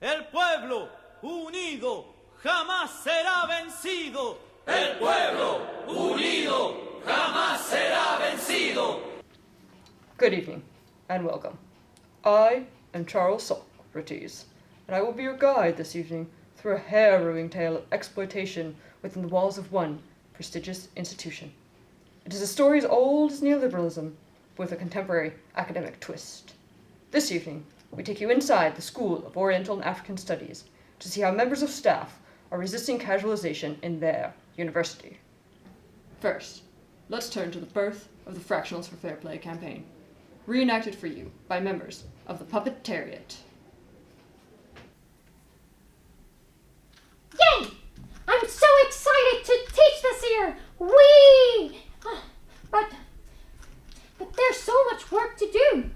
El pueblo unido jamás será vencido. El pueblo unido jamás será vencido. Good evening, and welcome. I am Charles Socrates, and I will be your guide this evening through a harrowing tale of exploitation within the walls of one prestigious institution. It is a story as old as neoliberalism, but with a contemporary academic twist. This evening, we take you inside the School of Oriental and African Studies to see how members of staff are resisting casualisation in their university. First, let's turn to the birth of the Fractionals for Fair Play campaign, reenacted for you by members of the Puppetariat. Yay! I'm so excited to teach this year! Whee! But there's so much work to do.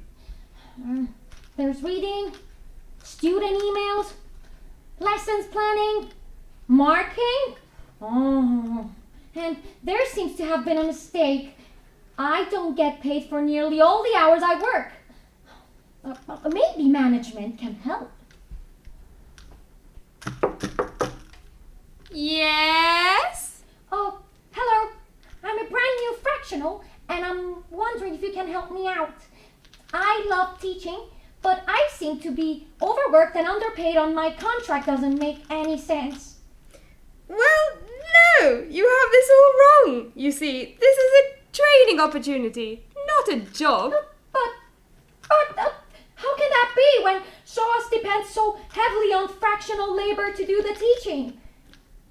There's reading, student emails, lessons planning, marking. Oh, and there seems to have been a mistake. I don't get paid for nearly all the hours I work. Maybe management can help. Yes? Oh, hello. I'm a brand new fractional, and I'm wondering if you can help me out. I love teaching, but I seem to be overworked and underpaid and my contract doesn't make any sense. Well, no, you have this all wrong. You see, this is a training opportunity, not a job. But how can that be when SOAS depends so heavily on fractional labor to do the teaching?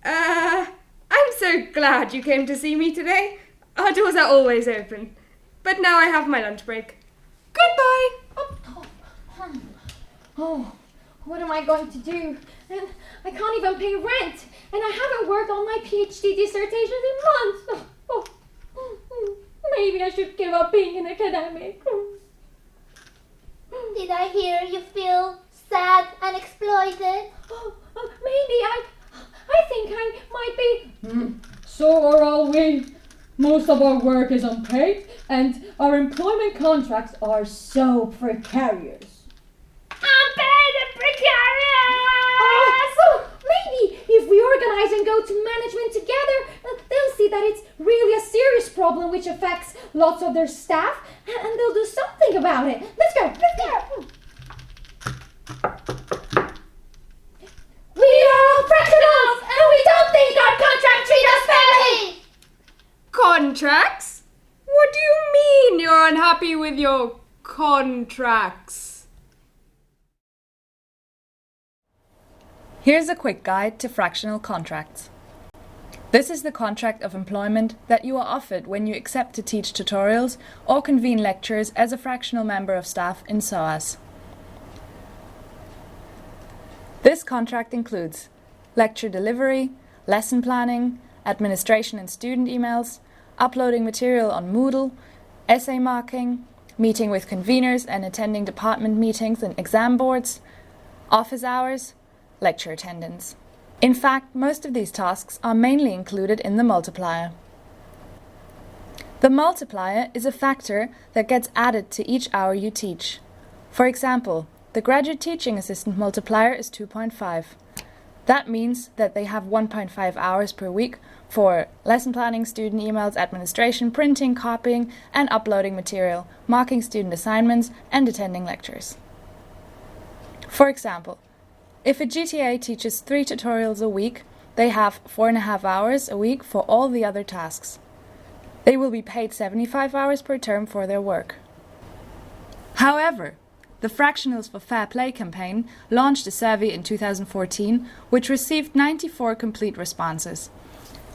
I'm so glad you came to see me today. Our doors are always open. But now I have my lunch break. Goodbye! Oh, what am I going to do? And I can't even pay rent. And I haven't worked on my PhD dissertation in months. Maybe I should give up being an academic. Did I hear you feel sad and exploited? Maybe I think I might be. So are all we. Most of our work is unpaid, and our employment contracts are so precarious. Unpaid and precarious! So maybe if we organize and go to management together, they'll see that it's really a serious problem which affects lots of their staff, and they'll do something about it. Let's go! We are all fractionals, and we don't think our contract treats us fairly! Contracts? What do you mean you're unhappy with your contracts? Here's a quick guide to fractional contracts. This is the contract of employment that you are offered when you accept to teach tutorials or convene lectures as a fractional member of staff in SOAS. This contract includes lecture delivery, lesson planning, administration and student emails, uploading material on Moodle, essay marking, meeting with conveners and attending department meetings and exam boards, office hours, lecture attendance. In fact, most of these tasks are mainly included in the multiplier. The multiplier is a factor that gets added to each hour you teach. For example, the graduate teaching assistant multiplier is 2.5. That means that they have 1.5 hours per week for lesson planning, student emails, administration, printing, copying, and uploading material, marking student assignments, and attending lectures. For example, if a GTA teaches 3 tutorials a week, they have 4.5 hours a week for all the other tasks. They will be paid 75 hours per term for their work. However, the Fractionals for Fair Play campaign launched a survey in 2014 which received 94 complete responses.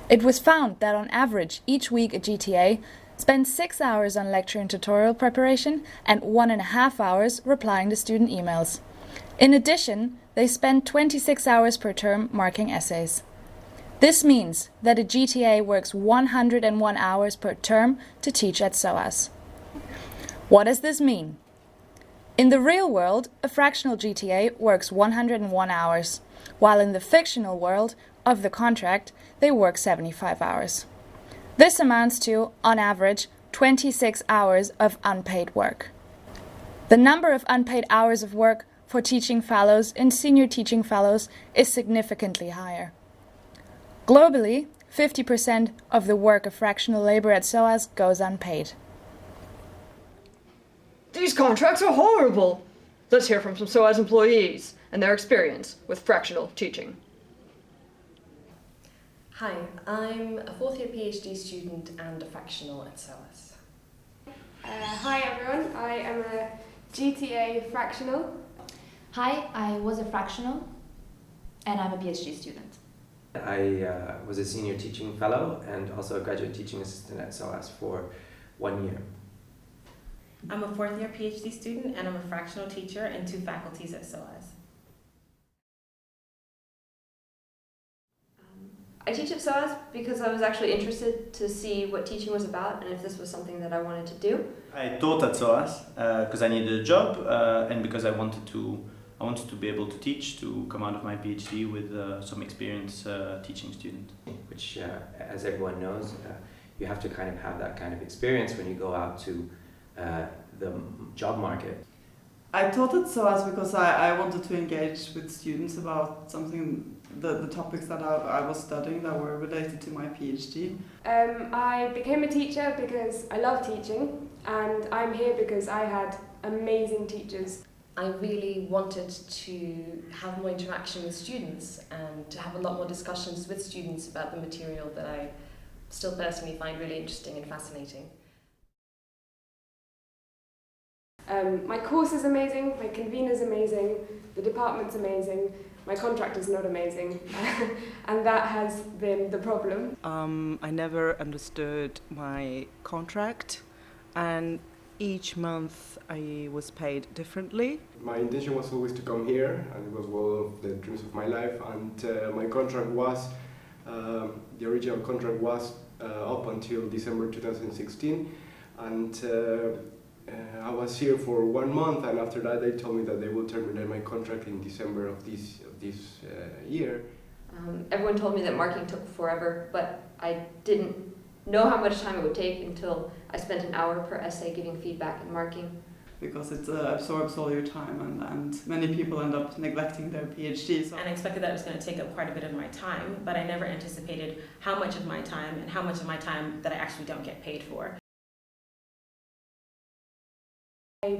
It was found that on average each week a GTA spends 6 hours on lecture and tutorial preparation and 1.5 hours replying to student emails. In addition, they spend 26 hours per term marking essays. This means that a GTA works 101 hours per term to teach at SOAS. What does this mean? In the real world, a fractional GTA works 101 hours, while in the fictional world of the contract, they work 75 hours. This amounts to, on average, 26 hours of unpaid work. The number of unpaid hours of work for teaching fellows and senior teaching fellows is significantly higher. Globally, 50% of the work of fractional labor at SOAS goes unpaid. These contracts are horrible! Let's hear from some SOAS employees and their experience with fractional teaching. Hi, I'm a fourth year PhD student and a fractional at SOAS. Hi everyone, I am a GTA fractional. Hi, I was a fractional and I'm a PhD student. I was a senior teaching fellow and also a graduate teaching assistant at SOAS for 1 year. I'm a fourth year PhD student and I'm a fractional teacher and 2 faculties at SOAS. I teach at SOAS because I was actually interested to see what teaching was about and if this was something that I wanted to do. I taught at SOAS because I needed a job and because I wanted to be able to teach, to come out of my PhD with some experience teaching students. Which, as everyone knows, you have to kind of have that kind of experience when you go out to the job market. I taught at SOAS because I wanted to engage with students about the topics that I was studying that were related to my PhD. I became a teacher because I love teaching, and I'm here because I had amazing teachers. I really wanted to have more interaction with students and to have a lot more discussions with students about the material that I still personally find really interesting and fascinating. My course is amazing, my convener's amazing, the department's amazing, my contractor's not amazing, and that has been the problem. I never understood my contract, and each month I was paid differently. My intention was always to come here, and it was one of the dreams of my life, and my contract was, the original contract was up until December 2016, and I was here for 1 month, and after that they told me that they will terminate my contract in December of this year. Everyone told me that marking took forever, but I didn't know how much time it would take until I spent an hour per essay giving feedback and marking. Because it absorbs all your time, and many people end up neglecting their PhD. So. And I expected that it was going to take up quite a bit of my time, but I never anticipated how much of my time and how much of my time that I actually don't get paid for.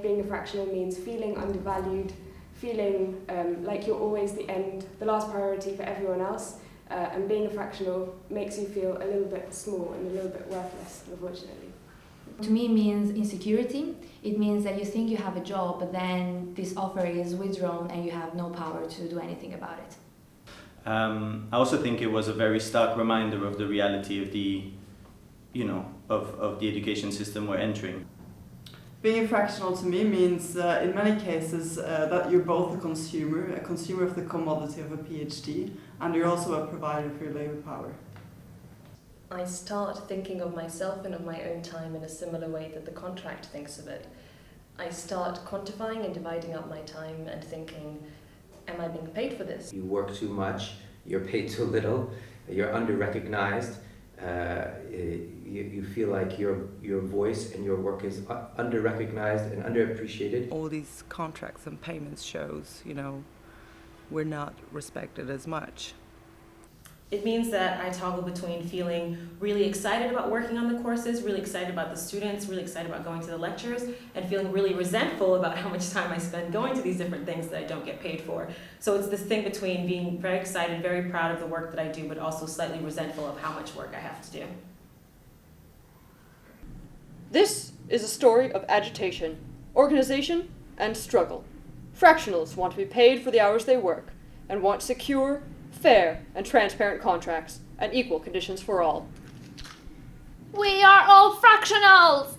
Being a fractional means feeling undervalued, feeling like you're always the last priority for everyone else, and being a fractional makes you feel a little bit small and a little bit worthless, unfortunately. To me, it means insecurity. It means that you think you have a job, but then this offer is withdrawn and you have no power to do anything about it. I also think it was a very stark reminder of the reality of the, of the education system we're entering. Being a fractional to me means, in many cases, that you're both a consumer of the commodity of a PhD, and you're also a provider for your labor power. I start thinking of myself and of my own time in a similar way that the contract thinks of it. I start quantifying and dividing up my time and thinking, am I being paid for this? You work too much, you're paid too little, you're under-recognized, you feel like your voice and your work is under-recognized and underappreciated. All these contracts and payments shows, we're not respected as much. It means that I toggle between feeling really excited about working on the courses, really excited about the students, really excited about going to the lectures, and feeling really resentful about how much time I spend going to these different things that I don't get paid for. So it's this thing between being very excited, very proud of the work that I do, but also slightly resentful of how much work I have to do. This is a story of agitation, organization, and struggle. Fractionals want to be paid for the hours they work, and want secure, fair, and transparent contracts, and equal conditions for all. We are all fractionals!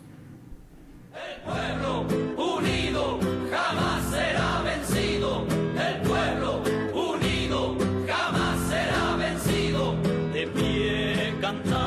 El pueblo unido jamás será vencido. El pueblo unido jamás será vencido. De pie cantando.